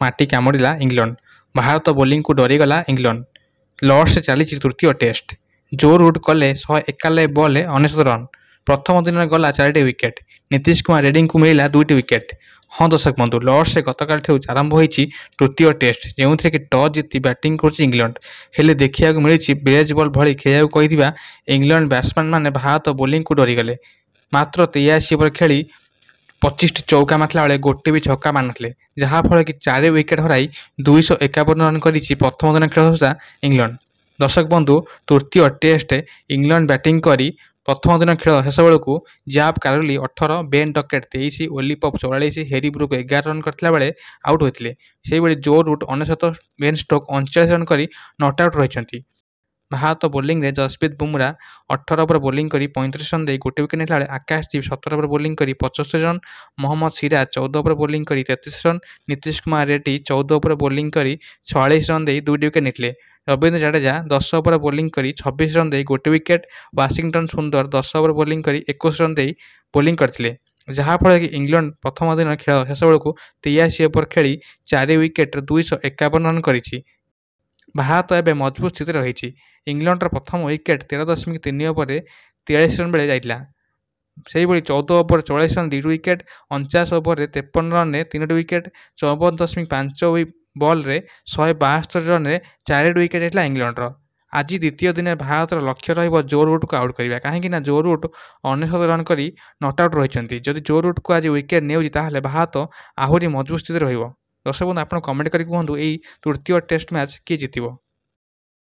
ମାଟି କାମୁଡ଼ିଲା England. Bharat ବୋଲିଂକୁ ଡରିଗଲା England. ଲର୍ଡସରେ ଚାଲିଛି ତୃତୀୟ ଟେଷ୍ଟ। ଜୋ ରୁଟ୍ କଲେ 191 ବଲ୍ରେ 99 ରନ୍। ପ୍ରଥମ ଦିନରେ ଗଲା 4ଟି ୱିକେଟ୍। ନୀତିଶ କୁମାର ରେଡ୍ଡୀଙ୍କୁ ମିଳିଲା 2ଟି ୱିକେଟ୍। ହଁ ଦର୍ଶକ ବନ୍ଧୁ, ଲର୍ଡସରେ ଗତକାଲିଠାରୁ ଆରମ୍ଭ ହୋଇଛି ତୃତୀୟ ଟେଷ୍ଟ, ଯେଉଁଥିରେ କି ଟସ୍ ଜିତି ବ୍ୟାଟିଂ କରୁଛି ଇଂଲଣ୍ଡ। ହେଲେ ଦେଖିବାକୁ ମିଳିଛି ବେଜ୍ ବଲ୍ ଭଳି ଖେଳିବାକୁ କହିଥିବା ଇଂଲଣ୍ଡ ବ୍ୟାଟ୍ସମ୍ୟାନମାନେ ଭାରତ ବୋଲିଂକୁ ଡରିଗଲେ। ମାତ୍ର 83 ଓଭର ଖେଳି 25ଟି ଚୌକା ମାରିଲା ବେଳେ ଗୋଟେ ବି ଛକା ମାରିନଥିଲେ, ଯାହାଫଳରେ କି 4 ୱିକେଟ୍ ହରାଇ 251 ରନ୍ କରିଛି ପ୍ରଥମ ଦିନ ଖେଳ ସୁଦ୍ଧା ଇଂଲଣ୍ଡ। ଦର୍ଶକ ବନ୍ଧୁ, ତୃତୀୟ ଟେଷ୍ଟ ଇଂଲଣ୍ଡ ବ୍ୟାଟିଂ କରି ପ୍ରଥମ ଦିନ ଖେଳ ଶେଷ ବେଳକୁ ଜାବ୍ କାରୋଲି 18, ବେନ୍ ଡକେଟ୍ 23, ଓଲି ପପ୍ 44, ହେରି ବ୍ରୁକ୍ 11 ରନ୍ କରିଥିଲା ବେଳେ ଆଉଟ୍ ହୋଇଥିଲେ। ସେହିଭଳି Joe Root 99, Ben Stokes 39 run କରି ନଟ୍ ଆଉଟ୍ ରହିଛନ୍ତି। ଭାରତ ବୋଲିଂରେ ଜସପ୍ରୀତ ବୁମରା 18 ଓଭର ବୋଲିଂ କରି 35 ରନ୍ ଦେଇ ଗୋଟେ ୱିକେଟ୍ ନେଇଥିଲା ବେଳେ ଆକାଶଦୀପ 17 ଓଭର ବୋଲିଂ କରି 75 run, Mohammed Siraj 14 over bowling କରି 33 run, Nitish Kumar Reddy 14 over bowling କରି 46 ରନ୍ ଦେଇ 2ଟି ୱିକେଟ୍ ନେଇଥିଲେ। ରବୀନ୍ଦ୍ର ଜାଡେଜା 10 ଓଭର ବୋଲିଂ କରି 26 ରନ୍ ଦେଇ ଗୋଟେ ୱିକେଟ୍, ୱାଶିଂଟନ୍ ସୁନ୍ଦର 10 ଓଭର ବୋଲିଂ କରି 21 ରନ୍ ଦେଇ ବୋଲିଂ କରିଥିଲେ, ଯାହାଫଳରେ କି ଇଂଲଣ୍ଡ ପ୍ରଥମ ଦିନ ଖେଳ ଶେଷ ବେଳକୁ 83 ଓଭର ଖେଳି 4 ୱିକେଟ୍ରେ 251 ରନ୍ କରିଛି। ଭାରତ ଏବେ ମଜବୁତ ସ୍ଥିତିରେ ରହିଛି। ଇଂଲଣ୍ଡର ପ୍ରଥମ ୱିକେଟ୍ 13.3 ଓଭରରେ 43 ରନ୍ ବେଳେ ଯାଇଥିଲା। ସେହିଭଳି 14 ଓଭର 44 ରନ୍ 2ଟି ୱିକେଟ୍, 49 ଓଭରରେ 53 ରନ୍ରେ 3ଟି ୱିକେଟ୍, 54.5 ବଲ୍ରେ 172 ରନ୍ରେ 4ଟି ୱିକେଟ୍ ଯାଇଥିଲା ଇଂଲଣ୍ଡର। ଆଜି ଦ୍ୱିତୀୟ ଦିନରେ ଭାରତର ଲକ୍ଷ୍ୟ ରହିବ ଜୋ ରୁଟ୍କୁ ଆଉଟ୍ କରିବା, କାହିଁକି ନା ଜୋ ରୁଟ୍ 99 ରନ୍ କରି ନଟ୍ ଆଉଟ୍ ରହିଛନ୍ତି। ଯଦି ଜୋ ରୁଟ୍କୁ ଆଜି ୱିକେଟ୍ ନେଉଛି ତାହେଲେ ଭାରତ ଆହୁରି ମଜବୁତ ସ୍ଥିତିରେ ରହିବ। ଦର୍ଶକ ବନ୍ଧୁ, ଆପଣ କମେଣ୍ଟ କରି କୁହନ୍ତୁ, ଏହି ତୃତୀୟ ଟେଷ୍ଟ ମ୍ୟାଚ୍ କିଏ ଜିତିବ?